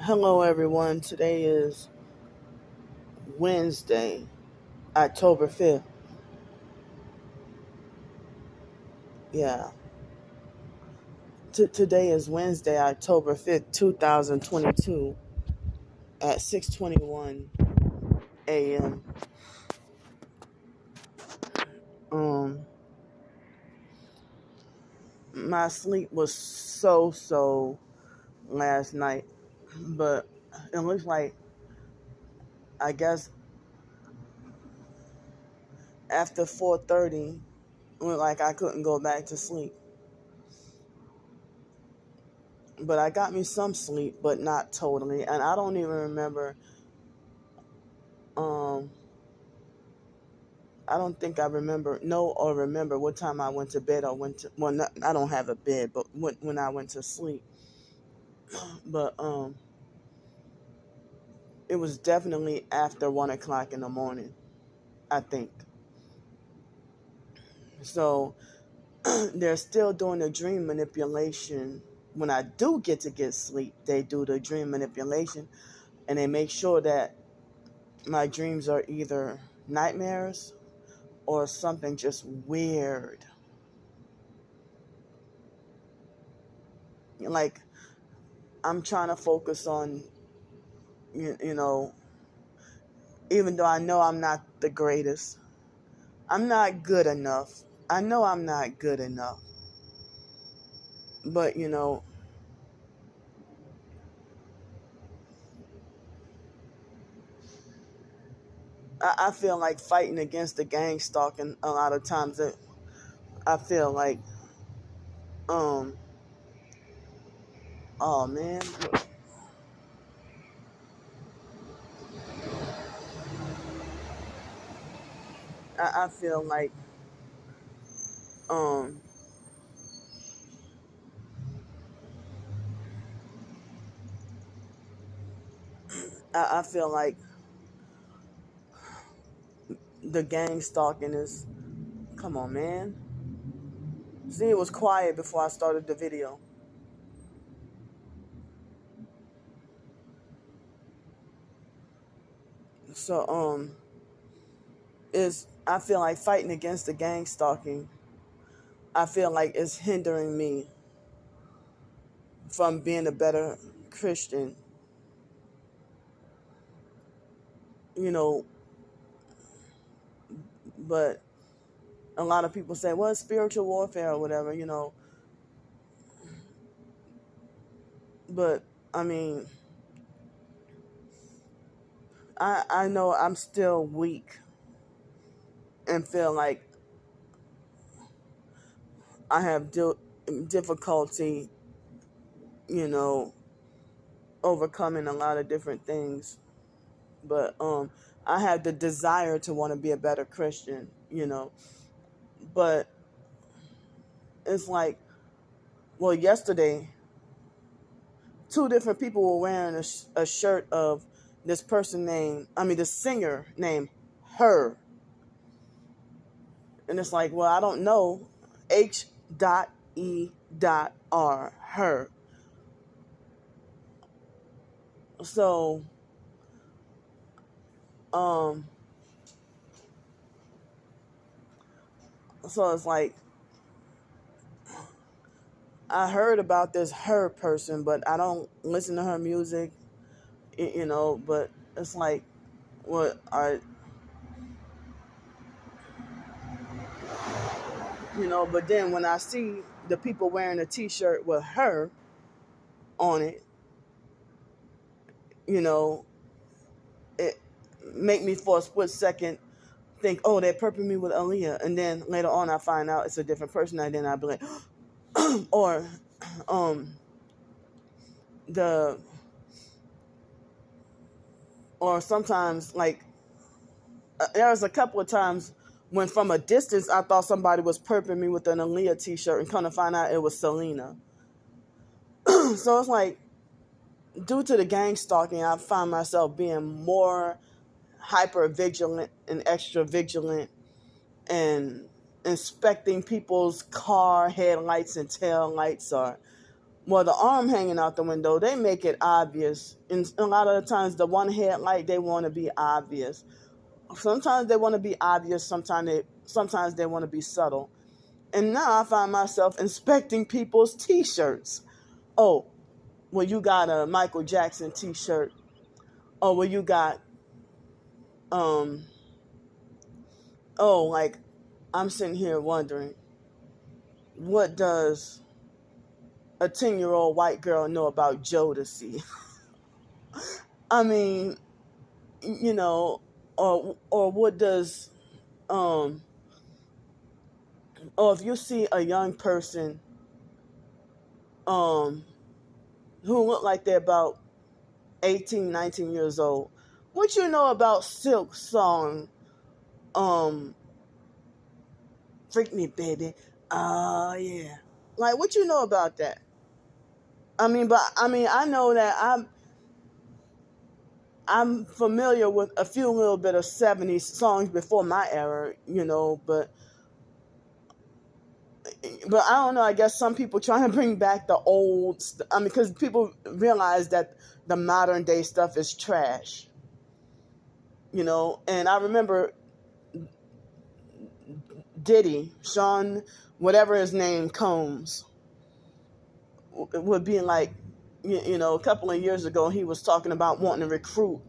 Hello, everyone. Today is Wednesday, October 5th. Yeah. Today is Wednesday, October 5th, 2022 at 6:21 a.m. Um, my sleep was so last night, but it looks like, I guess, after 4:30, it looked like I couldn't go back to sleep. But I got me some sleep, but not totally. And I don't even remember, um, I don't think I remember what time I went to bed or I don't have a bed, but when I went to sleep. But it was definitely after 1 o'clock in the morning, I think. So they're still doing the dream manipulation. When I do get sleep, they do the dream manipulation and they make sure that my dreams are either nightmares or something just weird. Like, I'm trying to focus on, you know, even though I know I'm not the greatest, I'm not good enough. I know I'm not good enough. But, I feel like fighting against the gang stalking a lot of times. I feel like, um, oh man, I feel like, um, I feel like the gang stalking is, come on, man. See, it was quiet before I started the video. So, I feel like fighting against the gang stalking, I feel like it's hindering me from being a better Christian. You know, but a lot of people say, well, it's spiritual warfare or whatever. But, I mean, I know I'm still weak and feel like I have difficulty, you know, overcoming a lot of different things. But I have the desire to want to be a better Christian. But it's like, well, yesterday, two different people were wearing a shirt of this singer named Her. And it's like, well, I don't know. H.E.R. Her. So, um, so it's like, I heard about this Her person, but I don't listen to her music, but it's like, what are, but then when I see the people wearing a t-shirt with Her on it, it make me for a split second think, oh, they're perping me with Aaliyah, and then later on I find out it's a different person, and then I'll be like, or the or sometimes, like, there was a couple of times when from a distance I thought somebody was perping me with an Aaliyah t-shirt, and come to find out it was Selena. So it's like, due to the gang stalking, I find myself being more hyper vigilant and extra vigilant and inspecting people's car headlights and tail lights, or Well, the arm hanging out the window, they make it obvious. And a lot of the times, the one headlight, they want to be obvious. Sometimes they want to be obvious. Sometimes they want to be subtle. And now I find myself inspecting people's T-shirts. Oh, well, you got a Michael Jackson T-shirt. Oh, well, you got um. Oh, like I'm sitting here wondering, what does a 10-year-old white girl know about Jodeci? I mean, you know, or what does um or if you see a young person um who look like they're about 18, 19 years old, what you know about Silk song, um Freak Me Baby, oh yeah, like what you know about that? I know that I'm familiar with a few little bit of 70s songs before my era, but I don't know. I guess some people trying to bring back the old. Because people realize that the modern day stuff is trash. And I remember Diddy, Sean, whatever his name, Combs, would be like, a couple of years ago, he was talking about wanting to recruit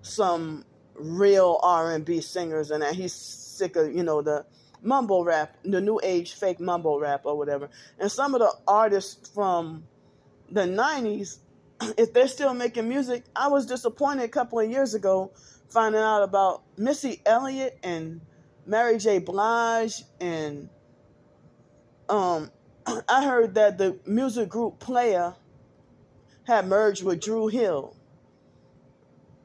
some real R&B singers, and that he's sick of the mumble rap, the new age fake mumble rap or whatever. And some of the artists from the 90s, if they're still making music, I was disappointed a couple of years ago finding out about Missy Elliott and Mary J. Blige, and I heard that the music group Player had merged with Drew Hill,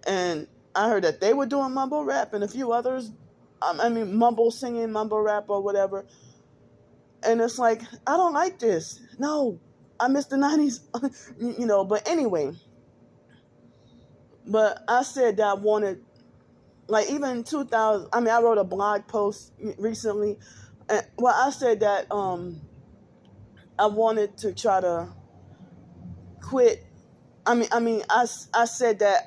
and I heard that they were doing mumble rap and a few others. Mumble singing, mumble rap or whatever. And it's like, I don't like this. No, I miss the 90s, But anyway, but I said that I wanted, like, even 2000. I wrote a blog post recently, and well, I said that I wanted to try to quit. I said that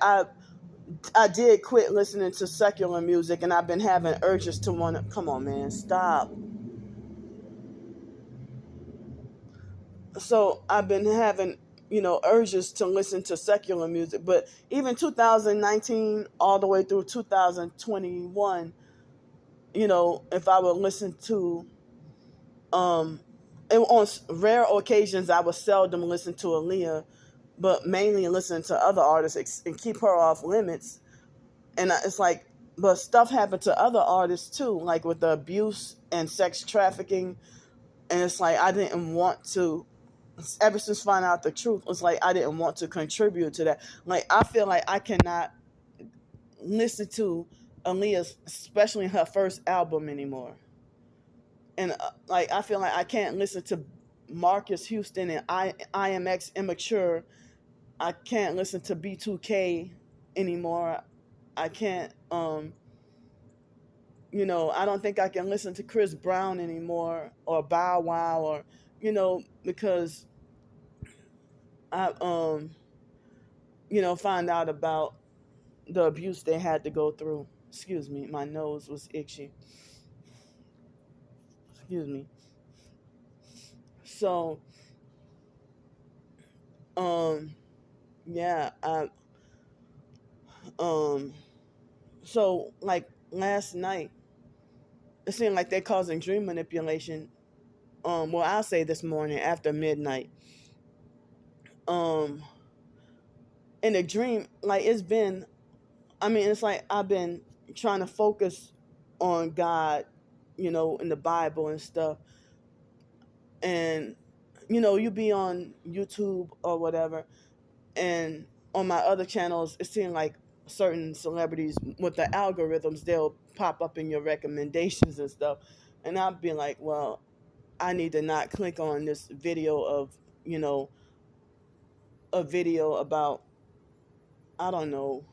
I did quit listening to secular music, and I've been having urges to want to. Come on, man, stop. So I've been having, urges to listen to secular music, but even 2019 all the way through 2021, if I would listen to, and on rare occasions I would seldom listen to Aaliyah, but mainly listen to other artists and keep her off limits. And it's like, but stuff happened to other artists too, like with the abuse and sex trafficking. And it's like, I didn't want to, ever since finding out the truth, it's like I didn't want to contribute to that. Like, I feel like I cannot listen to Aaliyah, especially her first album, anymore. And like, I feel like I can't listen to Marcus Houston and IMX Immature. I can't listen to B2K anymore. I can't, I don't think I can listen to Chris Brown anymore, or Bow Wow, or, because I, find out about the abuse they had to go through. Excuse me, my nose was itchy. Excuse me. So, um, yeah, um, so like last night, it seemed like they're causing dream manipulation. Well, I'll say this morning after midnight. Um, in a dream, like it's like I've been trying to focus on God, in the Bible and stuff. And, you be on YouTube or whatever, and on my other channels, it seems like certain celebrities with the algorithms, they'll pop up in your recommendations and stuff. And I'll be like, well, I need to not click on this video of, you know, a video about, I don't know,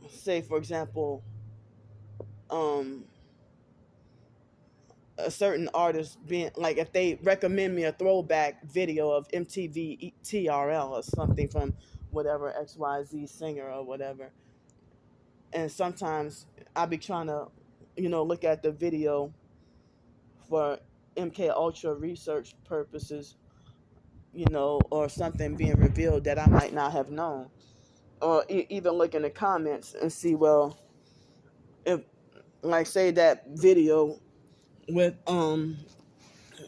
say for example, um, a certain artist being like, if they recommend me a throwback video of MTV TRL or something from whatever XYZ singer or whatever, and sometimes I be trying to, look at the video for MK Ultra research purposes, or something being revealed that I might not have known, or even look in the comments and see, well, if, like, say that video with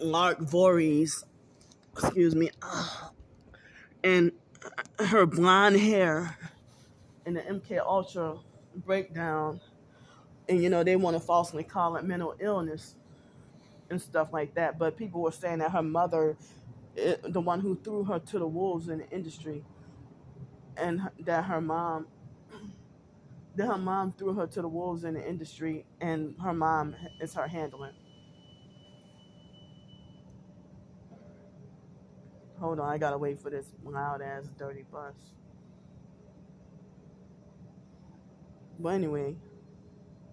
Lark Voorhees, excuse me, and her blonde hair in the MK Ultra breakdown, and they want to falsely call it mental illness and stuff like that. But people were saying that her mother, the one who threw her to the wolves in the industry, and that her mom threw her to the wolves in the industry, and her mom is her handler. Hold on, I gotta wait for this loud ass dirty bus. But anyway,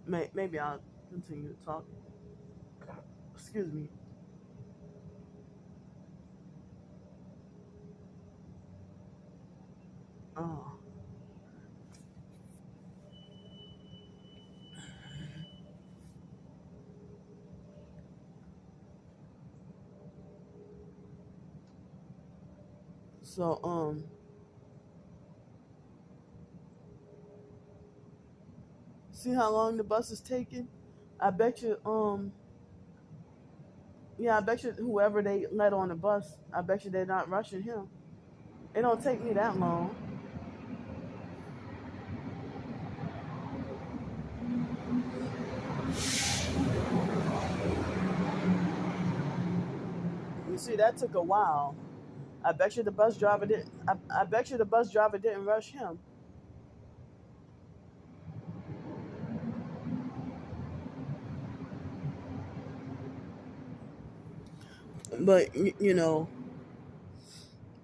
maybe I'll continue to talk. Excuse me. Oh. So, see how long the bus is taking? I bet you, yeah, I bet you whoever they let on the bus, I bet you they're not rushing him. It don't take me that long. You see, that took a while. I bet you the bus driver didn't. I bet you the bus driver didn't rush him. But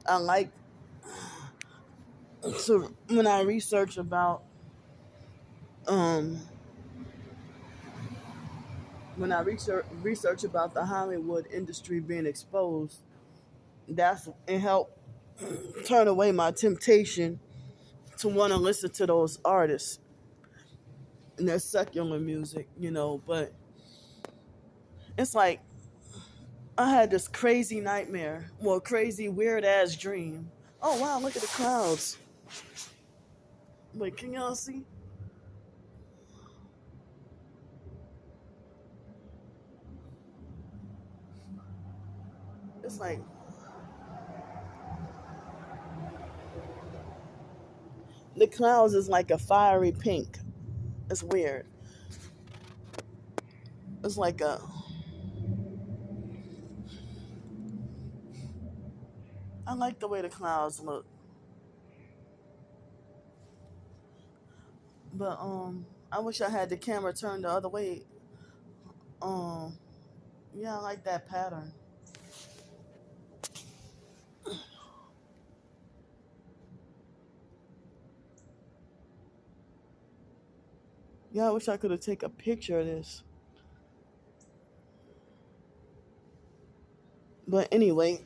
I like to when I research about um research about the Hollywood industry being exposed. It helped turn away my temptation to want to listen to those artists and their secular music, But it's like I had this crazy nightmare, well, crazy weird ass dream. Oh wow, look at the clouds. Wait, can y'all see? It's like the clouds is like a fiery pink. It's weird. It's like a. I like the way the clouds look, but I wish I had the camera turned the other way. Um, yeah, I like that pattern. Yeah, I wish I could have taken a picture of this. But anyway,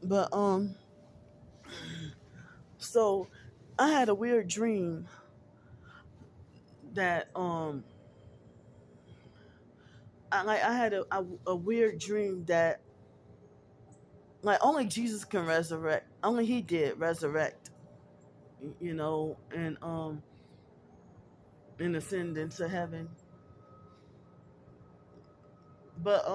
but so I had a weird dream that I had a weird dream that like only Jesus can resurrect. Only he did resurrect, and ascend into heaven. But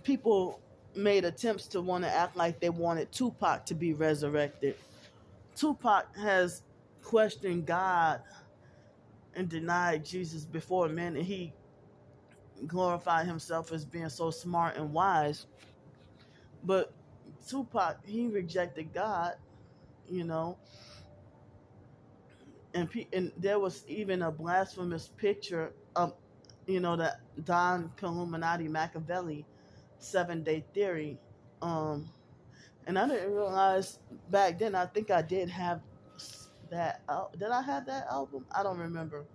people made attempts to want to act like they wanted Tupac to be resurrected. Tupac has questioned God and denied Jesus before men, and he glorified himself as being so smart and wise. But Tupac, he rejected God, you know, and there was even a blasphemous picture of, the Don Illuminati Machiavelli 7-day theory. Um, and I didn't realize back then. I think I did have that. Did I have that album? I don't remember.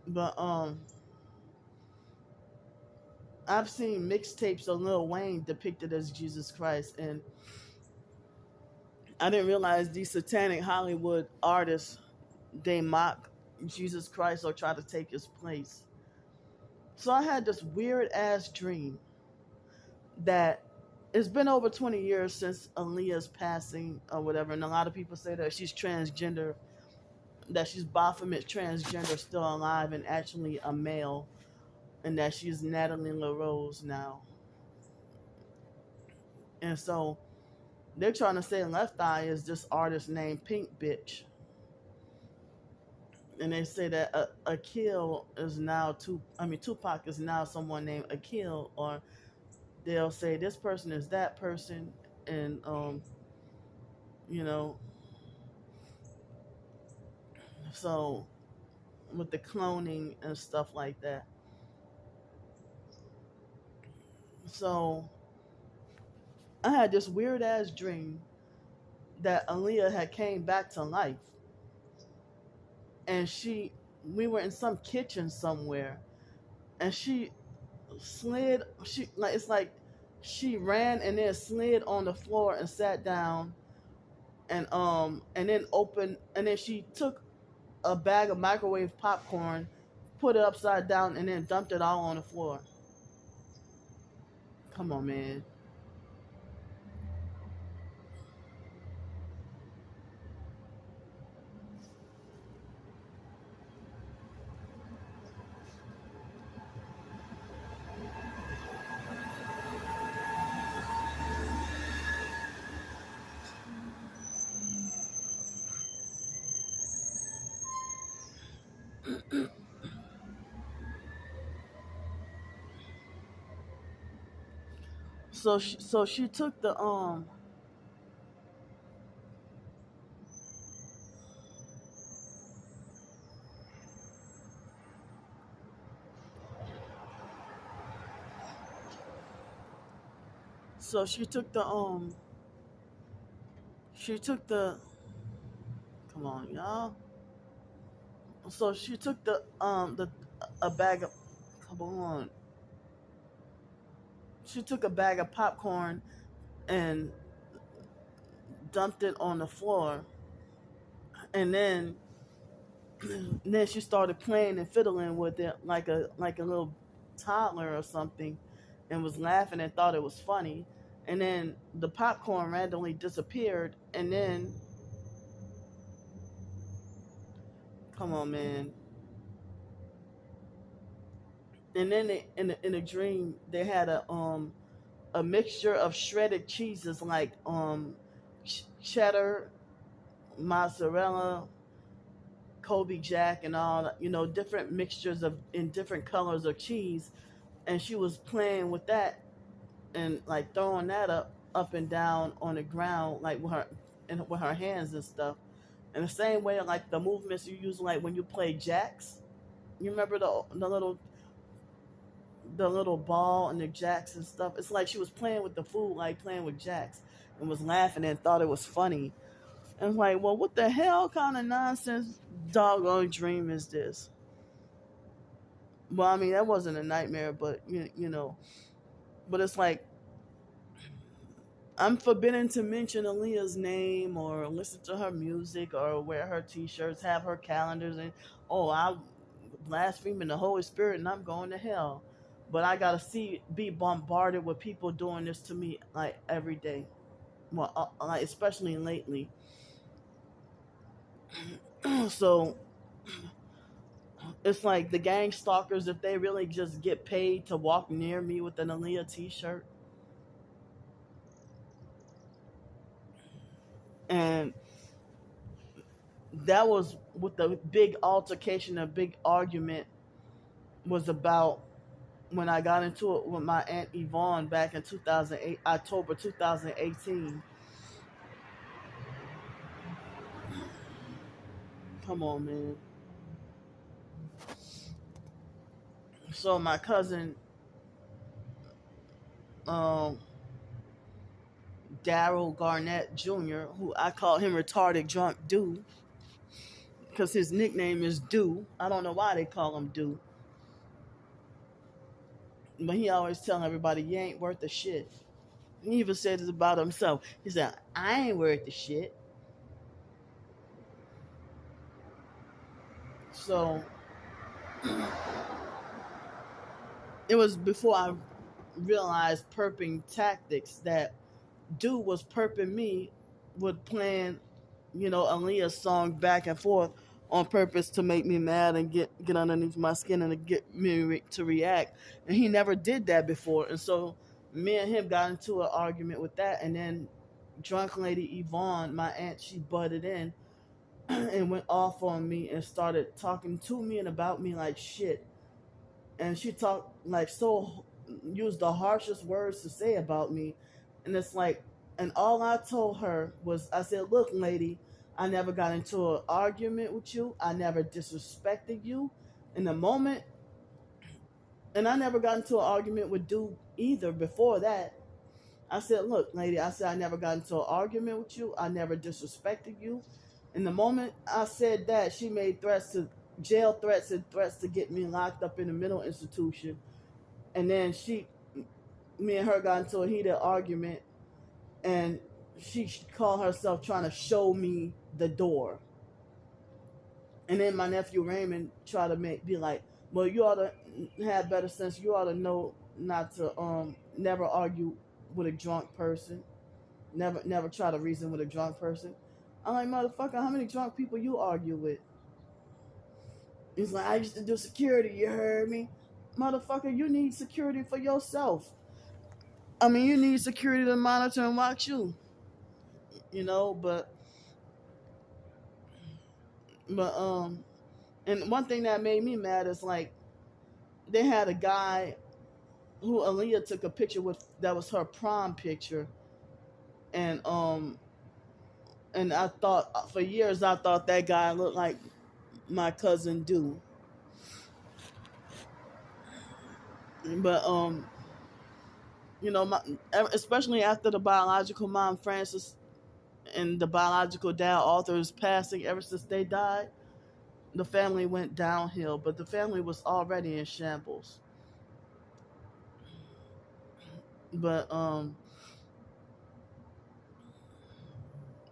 But I've seen mixtapes of Lil Wayne depicted as Jesus Christ, and I didn't realize these satanic Hollywood artists, they mock Jesus Christ or try to take his place. So I had this weird ass dream that it's been over 20 years since Aaliyah's passing or whatever, and a lot of people say that she's transgender, that she's Baphomet transgender, still alive and actually a male, and that she's Natalie LaRose now. And so they're trying to say Left Eye is this artist named Pink Bitch. And they say that Akil is now Tupac is now someone named Akil, or they'll say this person is that person, and you know, so with the cloning and stuff like that. So I had this weird ass dream that Aaliyah had came back to life, and we were in some kitchen somewhere, and she slid. She like it's like she ran and then slid on the floor and sat down, and then opened, and then she took a bag of microwave popcorn, put it upside down, and then dumped it all on the floor. Come on, man. So she took the so she took the come on, y'all. So she took the a bag of come on. She took a bag of popcorn and dumped it on the floor, and then she started playing and fiddling with it like a little toddler or something, and was laughing and thought it was funny. And then the popcorn randomly disappeared, and then come on, man. And then in a dream they had a mixture of shredded cheeses like cheddar, mozzarella, Kobe Jack, and all, different mixtures of in different colors of cheese, and she was playing with that and like throwing that up and down on the ground like with her hands and stuff. In the same way like the movements you use like when you play jacks. You remember the little ball and the jacks and stuff. It's like she was playing with the food, like playing with jacks, and was laughing and thought it was funny. And it's like, well, what the hell kind of nonsense doggone dream is this? Well, I mean, that wasn't a nightmare, but but it's like I'm forbidden to mention Aaliyah's name or listen to her music or wear her T-shirts, have her calendars, and I'm blaspheming the Holy Spirit and I'm going to hell. But I gotta be bombarded with people doing this to me like every day. Well, like especially lately. So it's like the gang stalkers, if they really just get paid to walk near me with an Aaliyah T-shirt, and that was what the big altercation, a big argument was about when I got into it with my Aunt Yvonne back in 2008, October 2018. Come on, man. So my cousin, um, Daryl Garnett Jr., who I call him retarded drunk dude, because his nickname is Do. I don't know why they call him Do, but he always telling everybody, "You ain't worth the shit." He even said this about himself. He said, "I ain't worth the shit." So it was before I realized perping tactics that dude was perping me with playing, Aaliyah's song back and forth on purpose to make me mad and get underneath my skin and to get me to react. And he never did that before. And so me and him got into an argument with that. And then drunk lady Yvonne, my aunt, she butted in and went off on me and started talking to me and about me like shit. And she talked like so, used the harshest words to say about me. And it's like, and all I told her was, I said, "Look, lady, I never got into an argument with you. I never disrespected you in the moment. And I never got into an argument with dude either before that. I said, look, lady, I said, I never got into an argument with you. I never disrespected you. In the moment I said that, she made jail threats and threats to get me locked up in a mental institution. And then me and her got into a heated argument, and she called herself trying to show me the door. And then my nephew Raymond tried to be like, well, you ought to have better sense. You ought to know not to never argue with a drunk person. Never try to reason with a drunk person. I'm like, motherfucker, how many drunk people you argue with? He's like, I used to do security, you heard me? Motherfucker, you need security for yourself. I mean, you need security to monitor and watch you. But and one thing that made me mad is like they had a guy who Aaliyah took a picture with that was her prom picture, and I thought for years I thought that guy looked like my cousin Do. But my, especially after the biological mom Frances and the biological dad Arthur's passing, ever since they died, the family went downhill. But the family was already in shambles. But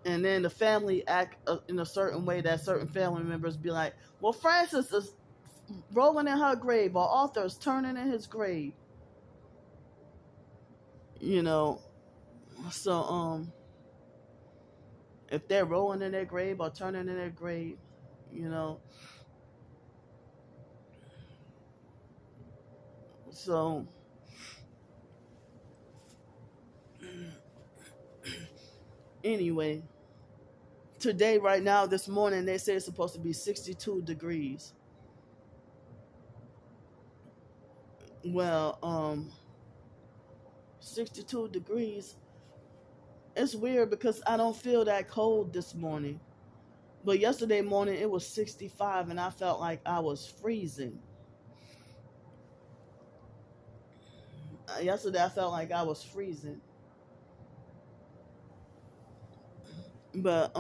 and then the family act in a certain way that certain family members be like, well, Frances is rolling in her grave or Arthur is turning in his grave. You know, so if they're rolling in their grave or turning in their grave, you know, so anyway, today, right now, this morning, they say it's supposed to be 62 degrees. Well, 62 degrees. It's weird because I don't feel that cold this morning. But yesterday morning it was 65 and I felt like I was freezing. Yesterday I felt like I was freezing. But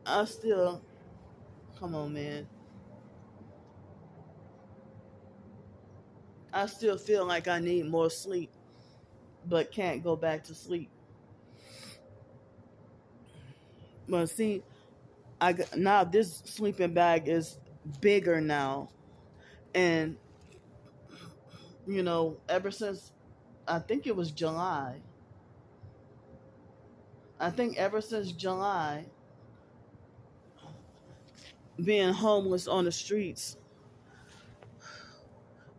I still, come on, man. I still feel like I need more sleep, but can't go back to sleep. But see, now this sleeping bag is bigger now, and ever since I think it was July, I think ever since July, being homeless on the streets,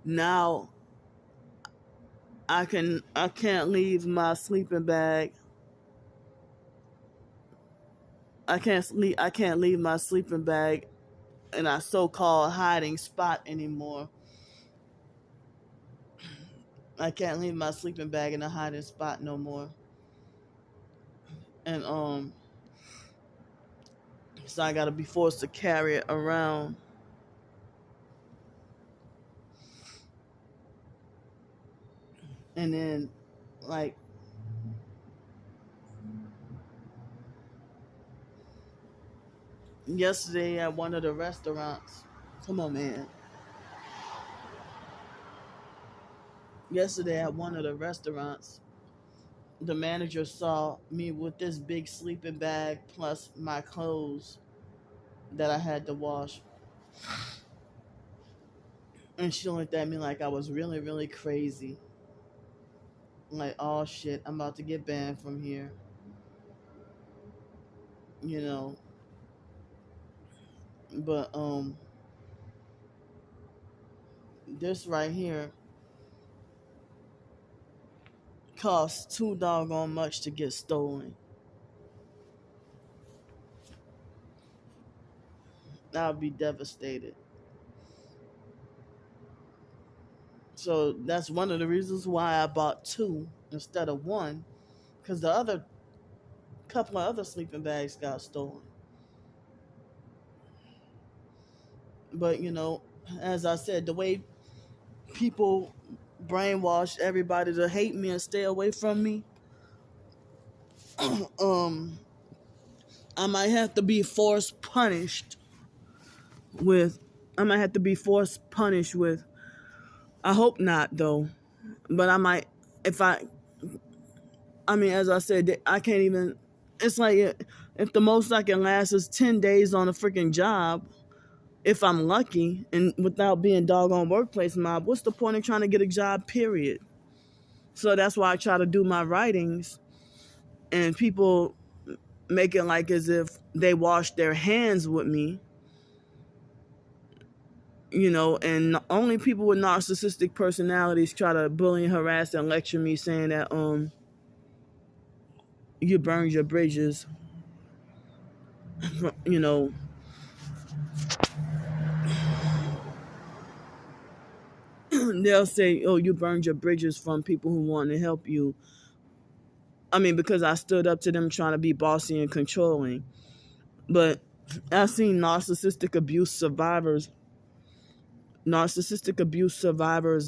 now I can't leave my sleeping bag. I can't leave my sleeping bag in a so-called hiding spot anymore. I can't leave my sleeping bag in a hiding spot no more. And so I gotta be forced to carry it around. And then, like, yesterday at one of the restaurants, come on, man. Yesterday at one of the restaurants, the manager saw me with this big sleeping bag plus my clothes that I had to wash. And she looked at me like I was really, really crazy. Like, oh shit, I'm about to get banned from here. You know. But this right here costs too doggone much to get stolen. I would be devastated. So that's one of the reasons why I bought two instead of one, because the other couple of other sleeping bags got stolen. But as I said, the way people brainwash everybody to hate me and stay away from me, um, I might have to be force punished with. I might have to be force punished with. I hope not though, but I might if I. I mean, as I said, I can't even. It's like if the most I can last is 10 days on a freaking job, if I'm lucky, and without being doggone workplace mob, what's the point of trying to get a job? Period. So that's why I try to do my writings, and people make it like as if they wash their hands with me, and only people with narcissistic personalities try to bully, harass, and lecture me saying that you burned your bridges. you know they'll say, oh, you burned your bridges from people who want to help you. I mean, because I stood up to them trying to be bossy and controlling. But I've seen narcissistic abuse survivors,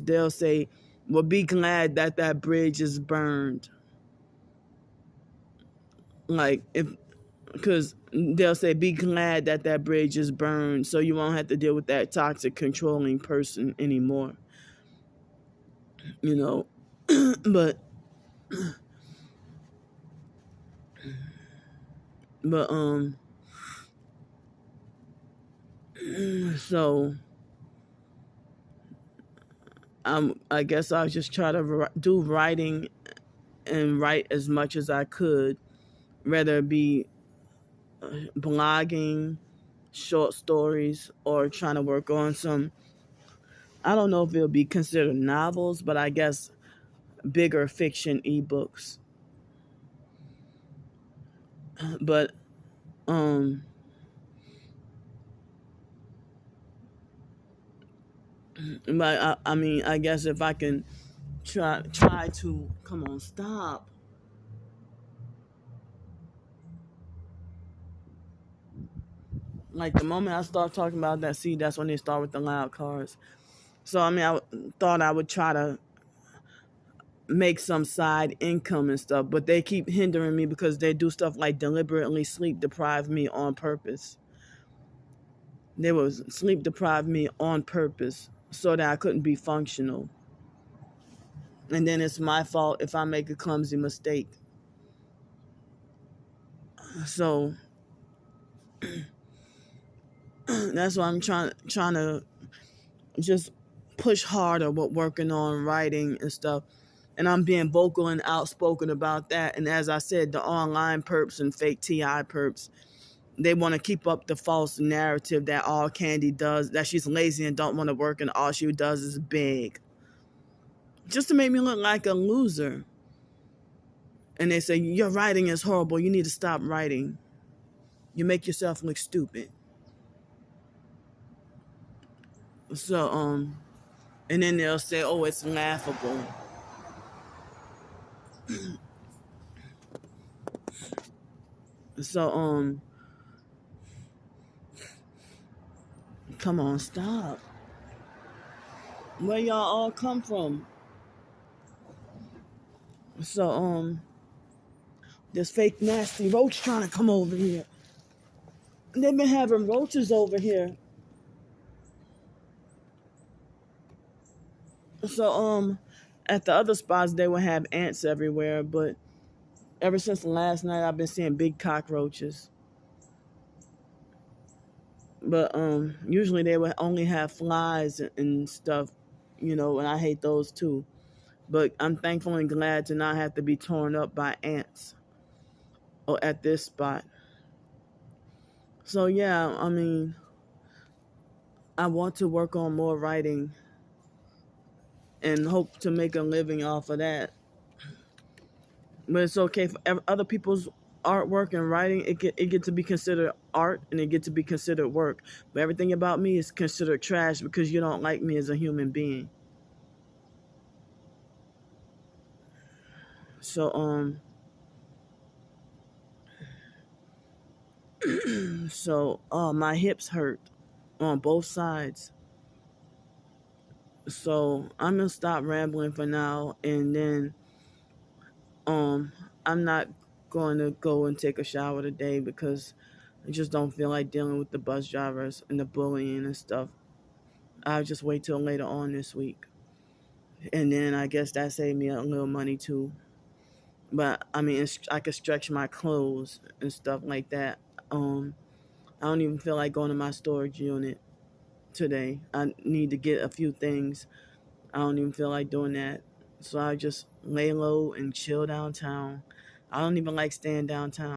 they'll say, well, be glad that that bridge is burned. Like, if, because they'll say, be glad that that bridge is burned so you won't have to deal with that toxic, controlling person anymore. You know, but, but, so I guess I'll just try to do writing and write as much as I could, whether it be blogging, short stories, or trying to work on some, I don't know if it'll be considered novels, but I guess bigger fiction ebooks. But um but I mean, I guess if I can try to, come on, stop. Like the moment I start talking about that, see, that's when they start with the loud cars. So I mean, I thought I would try to make some side income and stuff, but they keep hindering me because they do stuff like deliberately sleep deprive me on purpose. They will sleep deprive me on purpose so that I couldn't be functional. And then it's my fault if I make a clumsy mistake. So that's why I'm trying to just push harder with working on writing and stuff. And I'm being vocal and outspoken about that. And as I said, the online perps and fake TI perps, they want to keep up the false narrative that all Candy does, that she's lazy and don't want to work and all she does is beg. Just to make me look like a loser. And they say, your writing is horrible. You need to stop writing. You make yourself look stupid. So, and then they'll say, oh, it's laughable. So, come on, stop. Where y'all all come from? So this fake nasty roach trying to come over here. They've been having roaches over here. So at the other spots they would have ants everywhere, but ever since last night I've been seeing big cockroaches. But usually they would only have flies and stuff, and I hate those too. But I'm thankful and glad to not have to be torn up by ants or at this spot. So yeah, I mean, I want to work on more writing and hope to make a living off of that. But it's okay for other people's artwork and writing. It get to be considered art and it get to be considered work. But everything about me is considered trash because you don't like me as a human being. So my hips hurt on both sides. So I'm gonna stop rambling for now, and then um I'm not going to go and take a shower today because I just don't feel like dealing with the bus drivers and the bullying and stuff. I'll just wait till later on this week, and then I guess that saved me a little money too. But I mean, I could stretch my clothes and stuff like that. I don't even feel like going to my storage unit today. I need to get a few things. I don't even feel like doing that. So I just lay low and chill downtown. I don't even like staying downtown.